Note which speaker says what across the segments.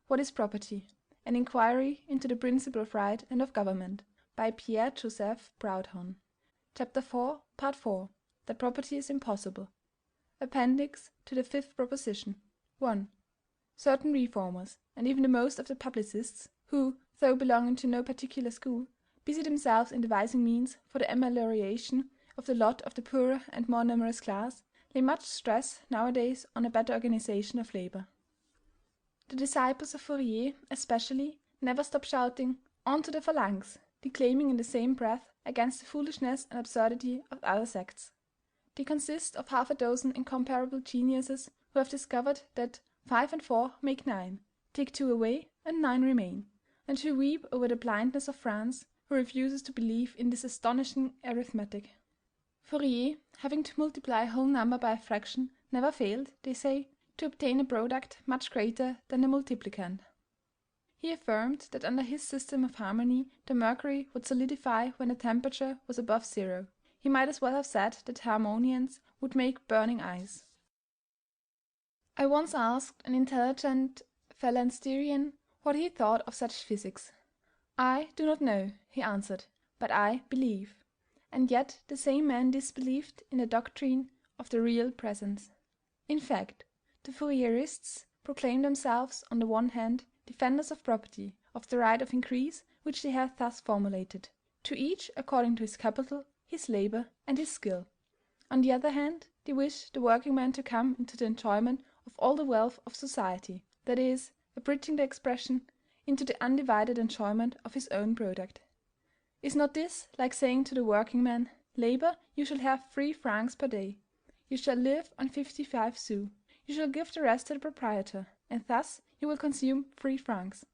Speaker 1: What is Property? An Inquiry into the Principle of Right and of Government, by Pierre-Joseph Proudhon. Chapter 4, Part 4. That Property is Impossible. Appendix to the fifth proposition. 1. Certain reformers, and even the most of the publicists, who, though belonging to no particular school, busy themselves in devising means for the amelioration of the lot of the poorer and more numerous class, lay much stress nowadays on a better organization of labor. The disciples of Fourier, especially, never stop shouting "On to the Phalanx," declaiming in the same breath against the foolishness and absurdity of other sects. They consist of half a dozen incomparable geniuses who have discovered that 5 and 4 make 9, take 2 away and 9 remain, and who weep over the blindness of France, who refuses to believe in this astonishing arithmetic. Fourier, having to multiply a whole number by a fraction, never failed, they say, to obtain a product much greater than the multiplicand. He affirmed that under his system of harmony the mercury would solidify when the temperature was above 0. He might as well have said that harmonians would make burning ice. I once asked an intelligent phalansterian what he thought of such physics. "I do not know," he answered, "but I believe." And yet the same man disbelieved in the doctrine of the real presence. In fact, the Fourierists proclaim themselves on the one hand defenders of property, of the right of increase which they have thus formulated, to each according to his capital, his labor, and his skill. On the other hand, they wish the working man to come into the enjoyment of all the wealth of society, that is, abridging the expression, into the undivided enjoyment of his own product. Is not this like saying to the working man, "Labor, you shall have 3 francs per day. You shall live on 55 sous. You shall give the rest to the proprietor, and thus you will consume 3 francs."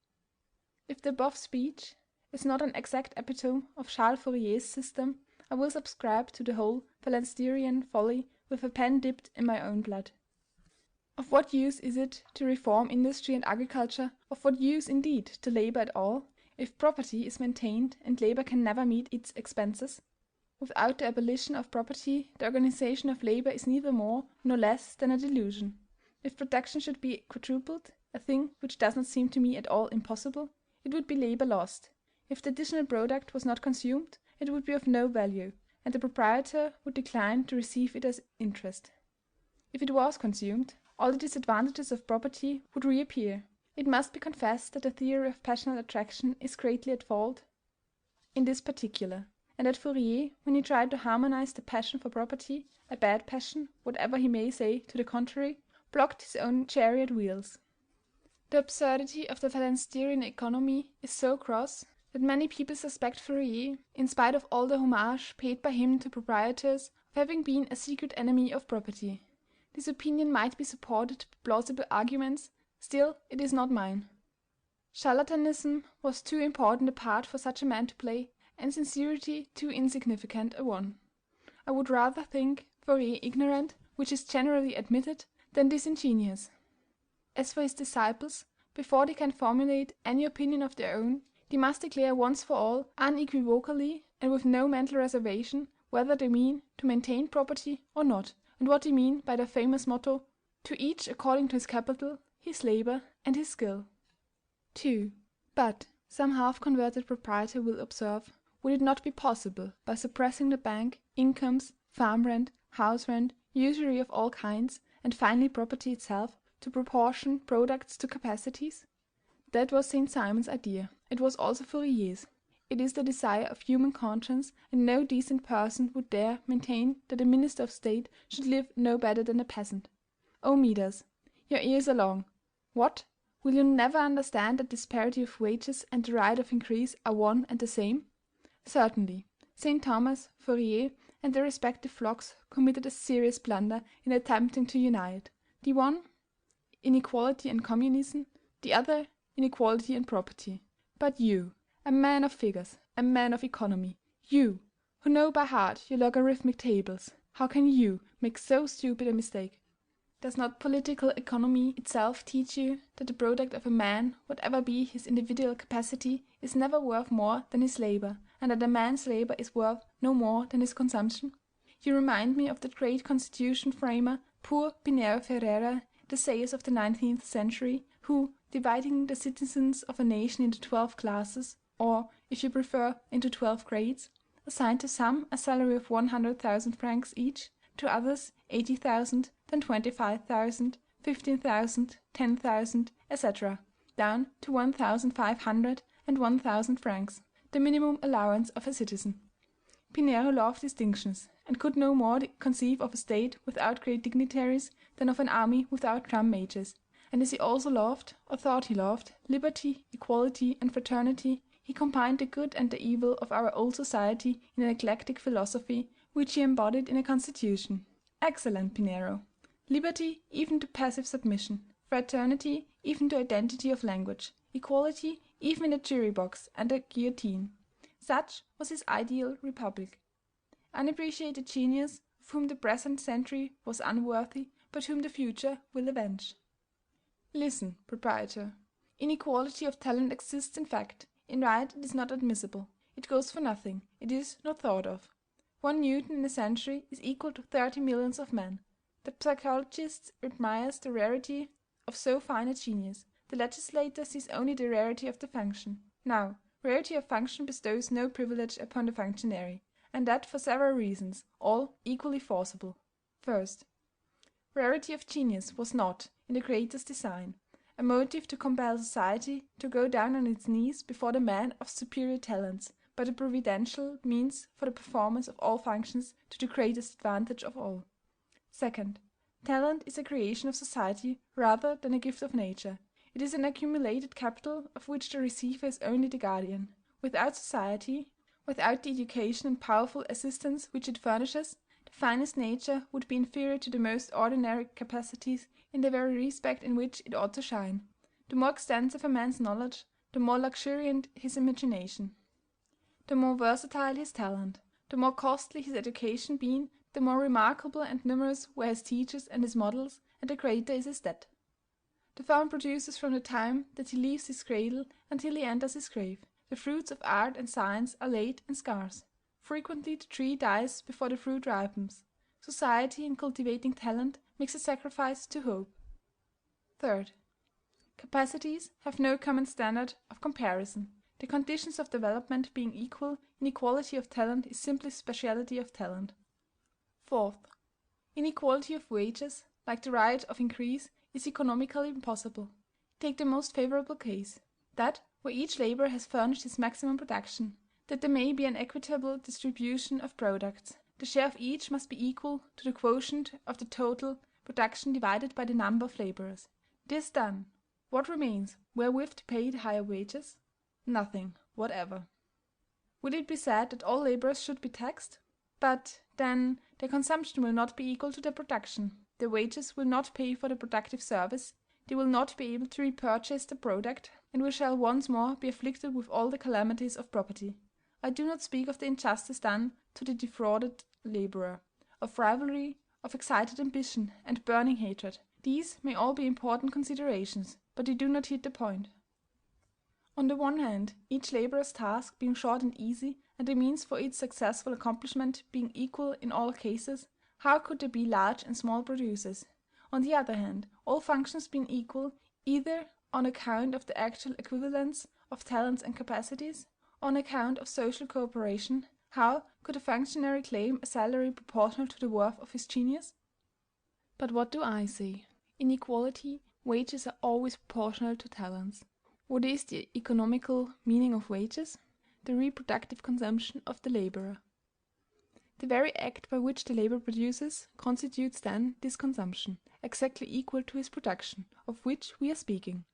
Speaker 1: If the above speech is not an exact epitome of Charles Fourier's system, I will subscribe to the whole phalansterian folly with a pen dipped in my own blood. Of what use is it to reform industry and agriculture, of what use indeed to labor at all, if property is maintained and labor can never meet its expenses? Without the abolition of property, the organization of labor is neither more nor less than a delusion. If production should be quadrupled, a thing which does not seem to me at all impossible, it would be labor lost. If the additional product was not consumed, it would be of no value, and the proprietor would decline to receive it as interest. If it was consumed, all the disadvantages of property would reappear. It must be confessed that the theory of passionate attraction is greatly at fault in this particular, and that Fourier, when he tried to harmonize the passion for property, a bad passion, whatever he may say to the contrary, blocked his own chariot wheels. The absurdity of the phalansterian economy is so gross that many people suspect Fourier, in spite of all the homage paid by him to proprietors, of having been a secret enemy of property. This opinion might be supported by plausible arguments, still it is not mine. Charlatanism was too important a part for such a man to play, and sincerity too insignificant a one. I would rather think Fourier ignorant, which is generally admitted, than disingenuous. As for his disciples, before they can formulate any opinion of their own, they must declare once for all, unequivocally and with no mental reservation, whether they mean to maintain property or not, and what they mean by their famous motto, "To each according to his capital, his labor, and his skill." 2. But, some half-converted proprietor will observe, would it not be possible, by suppressing the bank, incomes, farm rent, house rent, usury of all kinds, and finally property itself, to proportion products to capacities? That was St. Simon's idea. It was also Fourier's. It is the desire of human conscience, and no decent person would dare maintain that a minister of state should live no better than a peasant. O Midas, your ears are long. What? Will you never understand that disparity of wages and the right of increase are one and the same? Certainly. St. Thomas, Fourier, and their respective flocks committed a serious blunder in attempting to unite, the one, inequality and communism, the other, inequality and property. But you, a man of figures, a man of economy, you, who know by heart your logarithmic tables, how can you make so stupid a mistake? Does not political economy itself teach you that the product of a man, whatever be his individual capacity, is never worth more than his labor, and that a man's labor is worth no more than his consumption? You remind me of that great constitution framer, poor Pinheiro Ferreira, the sayers of the 19th century, who, dividing the citizens of a nation into 12 classes, or, if you prefer, into 12 grades, assigned to some a salary of 100,000 francs each, to others 80,000, then 25,000, 15,000, 10,000, etc., down to 1,500 and 1,000 francs, the minimum allowance of a citizen. Pinheiro loved distinctions, and could no more conceive of a state without great dignitaries than of an army without drum majors; and as he also loved, or thought he loved, liberty, equality, and fraternity, he combined the good and the evil of our old society in an eclectic philosophy, which he embodied in a constitution. Excellent Pinheiro! Liberty even to passive submission, fraternity even to identity of language, equality even in the jury box and the guillotine. Such was his ideal republic. Unappreciated genius, of whom the present century was unworthy, but whom the future will avenge. Listen, proprietor. Inequality of talent exists in fact. In right it is not admissible. It goes for nothing. It is not thought of. 1 Newton in a century is equal to 30 millions of men. The psychologist admires the rarity of so fine a genius. The legislator sees only the rarity of the function. Now, rarity of function bestows no privilege upon the functionary, and that for several reasons, all equally forcible. First, rarity of genius was not, in the Creator's design, a motive to compel society to go down on its knees before the man of superior talents, but a providential means for the performance of all functions to the greatest advantage of all. Second, talent is a creation of society rather than a gift of nature. It is an accumulated capital of which the receiver is only the guardian. Without society, without the education and powerful assistance which it furnishes, the finest nature would be inferior to the most ordinary capacities in the very respect in which it ought to shine. The more extensive a man's knowledge, the more luxuriant his imagination, the more versatile his talent, the more costly his education been, the more remarkable and numerous were his teachers and his models, and the greater is his debt. The farmer produces from the time that he leaves his cradle until he enters his grave. The fruits of art and science are late and scarce. Frequently the tree dies before the fruit ripens. Society, in cultivating talent, makes a sacrifice to hope. Third, capacities have no common standard of comparison. The conditions of development being equal, inequality of talent is simply speciality of talent. Fourth, inequality of wages, like the right of increase, is economically impossible. Take the most favorable case, that where each laborer has furnished his maximum production, that there may be an equitable distribution of products. The share of each must be equal to the quotient of the total production divided by the number of laborers. This done, what remains wherewith to pay the higher wages? Nothing whatever. Would it be said that all laborers should be taxed? But, then, their consumption will not be equal to their production. Their wages will not pay for the productive service, they will not be able to repurchase the product, and we shall once more be afflicted with all the calamities of property. I do not speak of the injustice done to the defrauded laborer, of rivalry, of excited ambition, and burning hatred. These may all be important considerations, but they do not hit the point. On the one hand, each laborer's task being short and easy, and the means for its successful accomplishment being equal in all cases, how could there be large and small producers? On the other hand, all functions being equal, either on account of the actual equivalence of talents and capacities, or on account of social cooperation, how could a functionary claim a salary proportional to the worth of his genius? But what do I say? In equality, wages are always proportional to talents. What is the economical meaning of wages? The reproductive consumption of the laborer. The very act by which the laborer produces constitutes then this consumption, exactly equal to his production, of which we are speaking.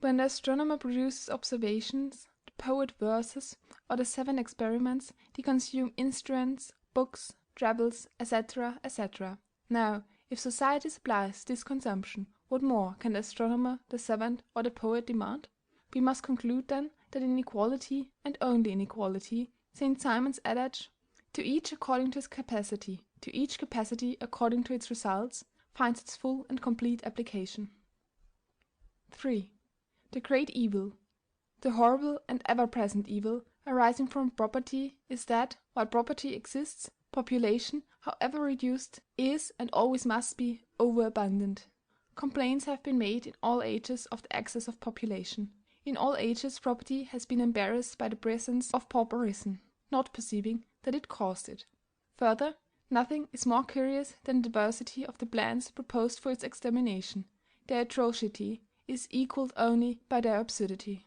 Speaker 1: When the astronomer produces observations, the poet verses, or the 7 experiments, they consume instruments, books, travels, etc., etc. Now, if society supplies this consumption, what more can the astronomer, the savant, or the poet demand? We must conclude then that in equality, and only in equality, St. Simon's adage, to each according to his capacity, to each capacity according to its results, finds its full and complete application. 3. The great evil, the horrible and ever-present evil, arising from property is that, while property exists, population, however reduced, is and always must be overabundant. Complaints have been made in all ages of the excess of population. In all ages property has been embarrassed by the presence of pauperism, not perceiving that it caused it. Further, nothing is more curious than the diversity of the plans proposed for its extermination. Their atrocity is equalled only by their absurdity.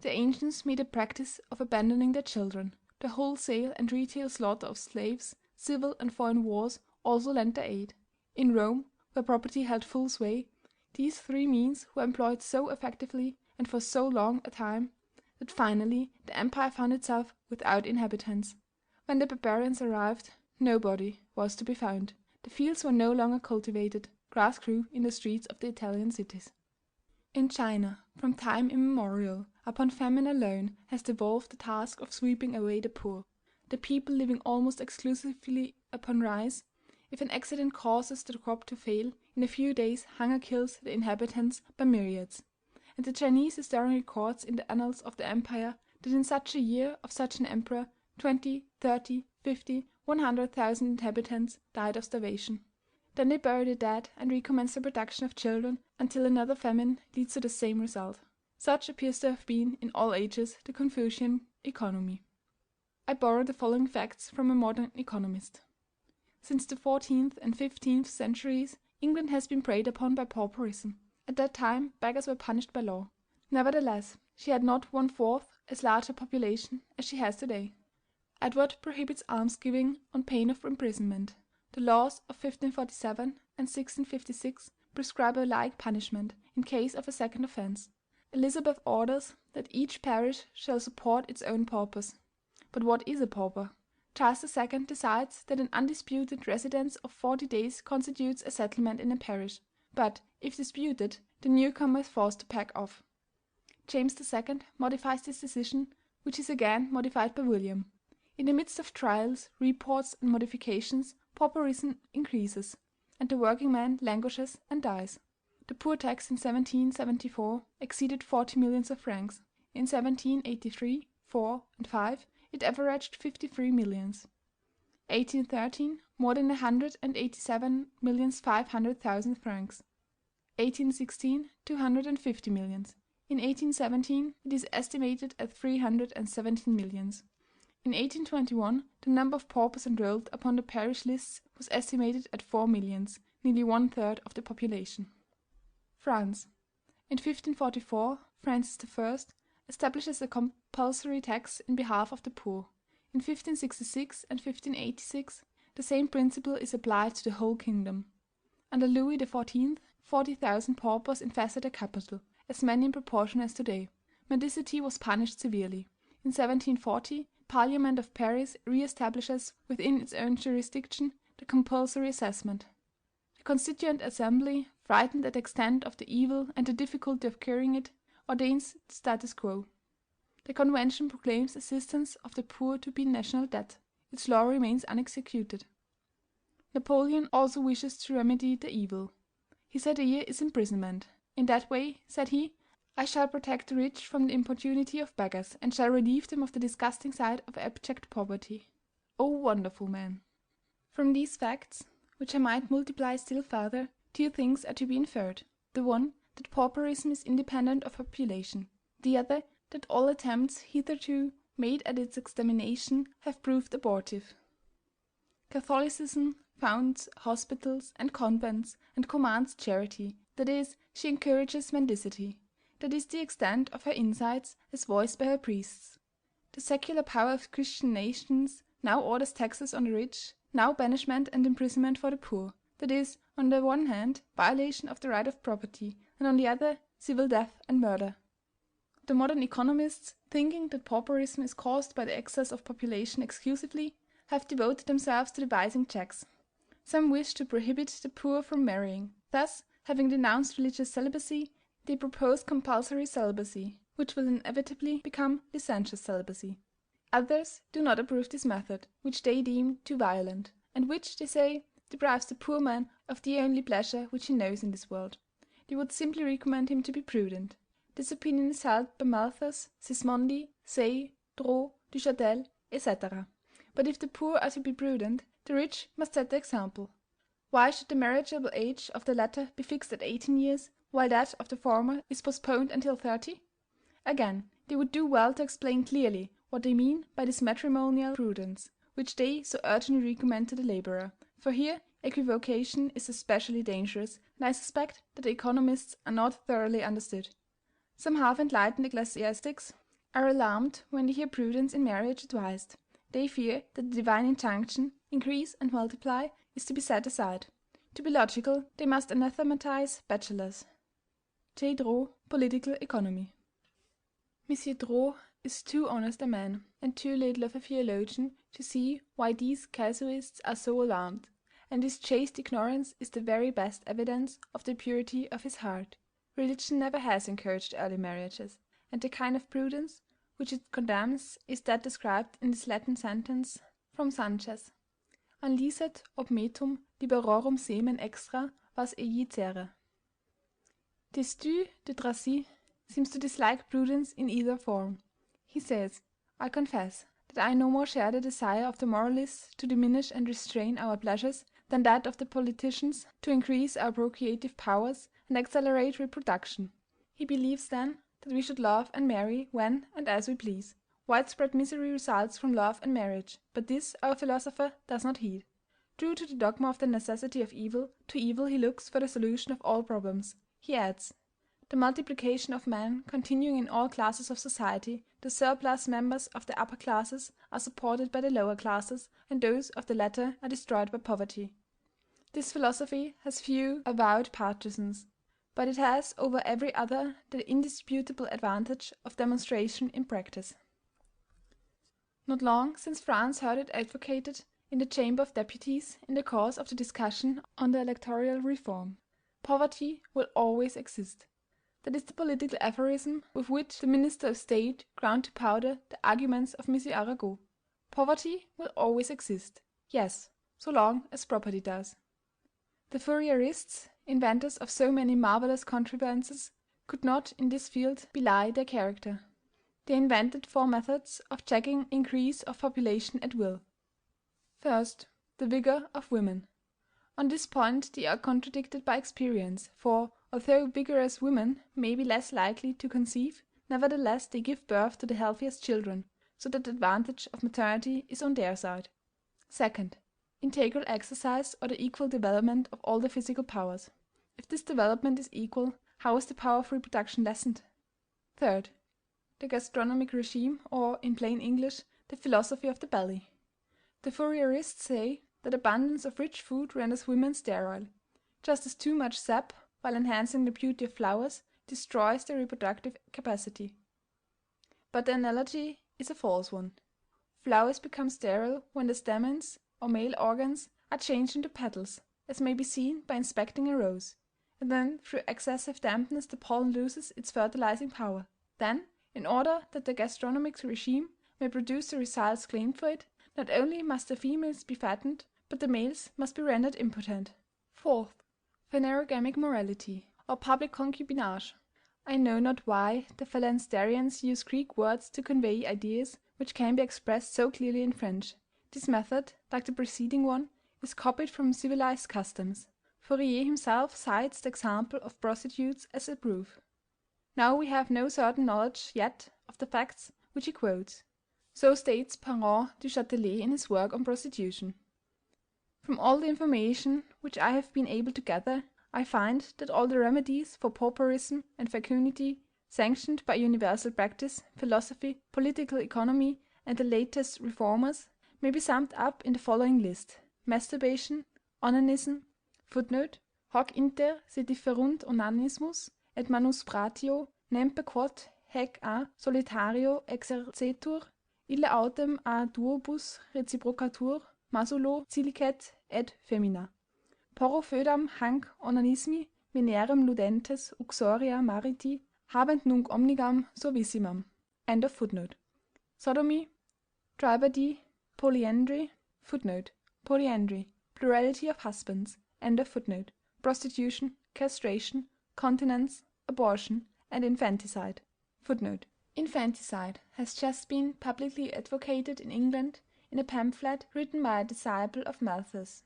Speaker 1: The ancients made a practice of abandoning their children. The wholesale and retail slaughter of slaves, civil and foreign wars also lent their aid. In Rome, where property held full sway, these three means were employed so effectively and for so long a time, that finally the empire found itself without inhabitants. When the barbarians arrived, nobody was to be found. The fields were no longer cultivated, grass grew in the streets of the Italian cities. In China, from time immemorial, upon famine alone has devolved the task of sweeping away the poor. The people living almost exclusively upon rice, if an accident causes the crop to fail, in a few days hunger kills the inhabitants by myriads. And the Chinese historian records in the annals of the empire that in such a year of such an emperor 20, 30, 50, 100,000 inhabitants died of starvation. Then they bury the dead and recommence the production of children until another famine leads to the same result. Such appears to have been in all ages the Confucian economy. I borrow the following facts from a modern economist. Since the 14th and 15th centuries, England has been preyed upon by pauperism. At that time beggars were punished by law. Nevertheless, she had not 1/4 as large a population as she has today. Edward prohibits almsgiving on pain of imprisonment. The laws of 1547 and 1656 prescribe a like punishment in case of a second offence. Elizabeth orders that each parish shall support its own paupers. But what is a pauper? Charles II decides that an undisputed residence of 40 days constitutes a settlement in a parish, but, if disputed, the newcomer is forced to pack off. James II modifies this decision, which is again modified by William. In the midst of trials, reports, and modifications, pauperism increases, and the working man languishes and dies. The poor tax in 1774 exceeded 40 millions of francs. In 1783, 4, and 5 it averaged 53 millions. 1813, more than 187,500,000 francs. 1816, 250 millions. In 1817 it is estimated at 317 millions. In 1821 the number of paupers enrolled upon the parish lists was estimated at 4 millions, nearly 1/3 of the population. France. In 1544 Francis I establishes a compulsory tax in behalf of the poor. In 1566 and 1586 the same principle is applied to the whole kingdom. Under Louis XIV 40,000 paupers infested the capital, as many in proportion as today. Mendicity was punished severely. In 1740 Parliament of Paris re-establishes within its own jurisdiction the compulsory assessment. The Constituent Assembly, frightened at the extent of the evil and the difficulty of curing it, ordains the status quo. The Convention proclaims assistance of the poor to be national debt. Its law remains unexecuted. Napoleon also wishes to remedy the evil. His idea is imprisonment. In that way, said he, I shall protect the rich from the importunity of beggars, and shall relieve them of the disgusting sight of abject poverty. O wonderful man! From these facts, which I might multiply still further, 2 things are to be inferred. The one, that pauperism is independent of population. The other, that all attempts hitherto made at its extermination have proved abortive. Catholicism founds hospitals and convents and commands charity, that is, she encourages mendicity. That is the extent of her insights as voiced by her priests. The secular power of Christian nations now orders taxes on the rich, now banishment and imprisonment for the poor, that is, on the one hand, violation of the right of property, and on the other, civil death and murder. The modern economists, thinking that pauperism is caused by the excess of population exclusively, have devoted themselves to devising checks. Some wish to prohibit the poor from marrying. Thus, having denounced religious celibacy, they propose compulsory celibacy, which will inevitably become licentious celibacy. Others do not approve this method, which they deem too violent, and which, they say, deprives the poor man of the only pleasure which he knows in this world. They would simply recommend him to be prudent. This opinion is held by Malthus, Sismondi, Say, Droit, Duchâtel, etc. But if the poor are to be prudent, the rich must set the example. Why should the marriageable age of the latter be fixed at 18 years, while that of the former is postponed until 30? Again, they would do well to explain clearly what they mean by this matrimonial prudence, which they so urgently recommend to the laborer, for here equivocation is especially dangerous, and I suspect that the economists are not thoroughly understood. Some half-enlightened ecclesiastics are alarmed when they hear prudence in marriage advised. They fear that the divine injunction, increase and multiply, is to be set aside. To be logical, they must anathematize bachelors. J. Droit, Political Economy. M. Droit is too honest a man, and too little of a theologian, to see why these casuists are so alarmed, and his chaste ignorance is the very best evidence of the purity of his heart. Religion never has encouraged early marriages, and the kind of prudence which it condemns is that described in this Latin sentence from Sanchez: "Unlicet ob metum liberorum semen extra vas ei cere." Destutt de Tracy seems to dislike prudence in either form. He says, "I confess that I no more share the desire of the moralists to diminish and restrain our pleasures than that of the politicians to increase our procreative powers and accelerate reproduction." He believes, then, that we should love and marry when and as we please. Widespread misery results from love and marriage, but this our philosopher does not heed. True to the dogma of the necessity of evil, to evil he looks for the solution of all problems. He adds, "The multiplication of men continuing in all classes of society, the surplus members of the upper classes are supported by the lower classes, and those of the latter are destroyed by poverty." This philosophy has few avowed partisans, but it has over every other the indisputable advantage of demonstration in practice. Not long since France heard it advocated in the Chamber of Deputies in the course of the discussion on the electoral reform. Poverty will always exist. That is the political aphorism with which the Minister of State ground to powder the arguments of M. Arago. Poverty will always exist. Yes, so long as property does. The Fourierists, inventors of so many marvelous contrivances, could not in this field belie their character. They invented 4 methods of checking increase of population at will. First, the vigor of women. On this point they are contradicted by experience, for, although vigorous women may be less likely to conceive, nevertheless they give birth to the healthiest children, so that the advantage of maternity is on their side. Second, integral exercise or the equal development of all the physical powers. If this development is equal, how is the power of reproduction lessened? Third, the gastronomic regime, or, in plain English, the philosophy of the belly. The Fourierists say that abundance of rich food renders women sterile, just as too much sap, while enhancing the beauty of flowers, destroys their reproductive capacity. But the analogy is a false one. Flowers become sterile when the stamens, or male organs, are changed into petals, as may be seen by inspecting a rose, and then through excessive dampness the pollen loses its fertilizing power. Then, in order that the gastronomic regime may produce the results claimed for it, not only must the females be fattened, but the males must be rendered impotent. Fourth, phanerogamic morality, or public concubinage. I know not why the phalansterians use Greek words to convey ideas which can be expressed so clearly in French. This method, like the preceding one, is copied from civilized customs. Fourier himself cites the example of prostitutes as a proof. Now we have no certain knowledge yet of the facts which he quotes. So states Parent du Châtelet in his work on prostitution. From all the information which I have been able to gather, I find that all the remedies for pauperism and fecundity, sanctioned by universal practice, philosophy, political economy, and the latest reformers, may be summed up in the following list: masturbation, onanism, hoc inter se differunt onanismus et manuspratio nempe quod haec a solitario exercetur, ille autem a duobus reciprocatur, masulo silicet et femina. Porro foedam hanc onanismi venerem ludentes uxoria mariti habent nunc omnigam suavissimam. End of footnote. Sodomy, tribady, polyandry, polyandry, plurality of husbands, end of footnote. Prostitution, castration, continence, abortion, and infanticide. Footnote. Infanticide has just been publicly advocated in England in a pamphlet written by a disciple of Malthus.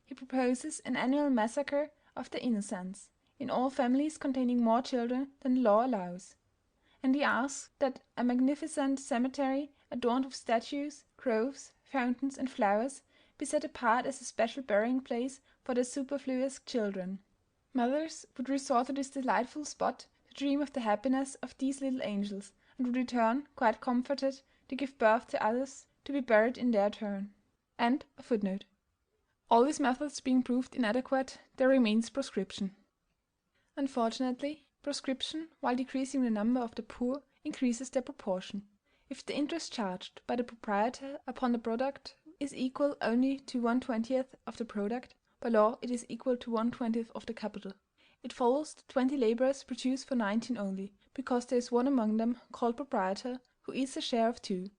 Speaker 1: he proposes an annual massacre of the innocents, in all families containing more children than the law allows; and he asks that a magnificent cemetery, adorned with statues, groves, fountains, and flowers, be set apart as a special burying place for the superfluous children. Mothers would resort to this delightful spot to dream of the happiness of these little angels, and would return, quite comforted, to give birth to others, to be buried in their turn. All these methods being proved inadequate, there remains proscription. Unfortunately, proscription, while decreasing the number of the poor, increases their proportion. If the interest charged by the proprietor upon the product is equal only to 1/20th of the product, by law it is equal to 1/20th of the capital. It follows that 20 laborers produce for 19 only, because there is one among them, called proprietor, who eats a share of 2.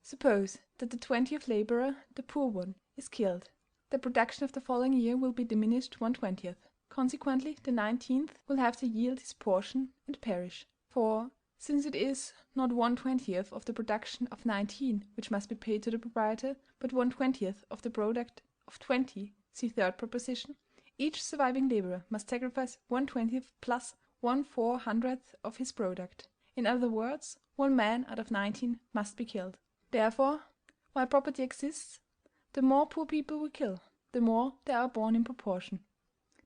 Speaker 1: Suppose that the 20th laborer, the poor one, is killed. The production of the following year will be diminished 1/20th. Consequently, the 19th will have to yield his portion and perish. For, since it is not 1/20th of the production of 19 which must be paid to the proprietor, but 1/20th of the product of 20, see third proposition, each surviving laborer must sacrifice 1/20th plus 1/400th of his product. In other words, one man out of 19 must be killed. Therefore, while property exists, the more poor people we kill, the more there are born in proportion.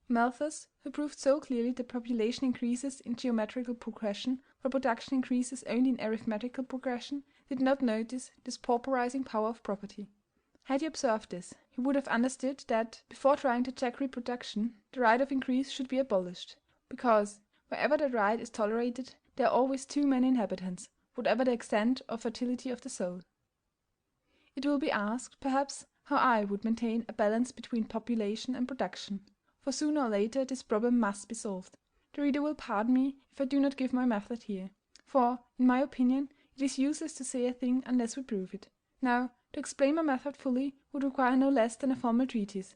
Speaker 1: Malthus, who proved so clearly that population increases in geometrical progression, while production increases only in arithmetical progression, did not notice this pauperizing power of property. Had he observed this, he would have understood that, before trying to check reproduction, the right of increase should be abolished, because wherever that right is tolerated there are always too many inhabitants, whatever the extent or fertility of the soil. It will be asked, perhaps, how I would maintain a balance between population and production, for sooner or later this problem must be solved. The reader will pardon me if I do not give my method here, for, in my opinion, it is useless to say a thing unless we prove it. Now, to explain my method fully would require no less than a formal treatise.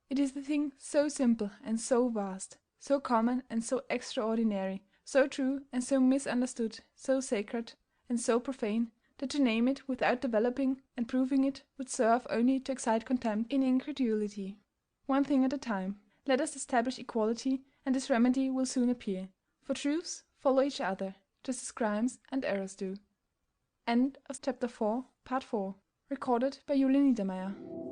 Speaker 1: It is a thing so simple and so vast, so common and so extraordinary, so true and so misunderstood, so sacred and so profane, that to name it without developing and proving it would serve only to excite contempt in incredulity. One thing at a time. Let us establish equality, and this remedy will soon appear. For truths follow each other, just as crimes and errors do. End of chapter 4, part 4. Recorded by Julie Niedermeyer.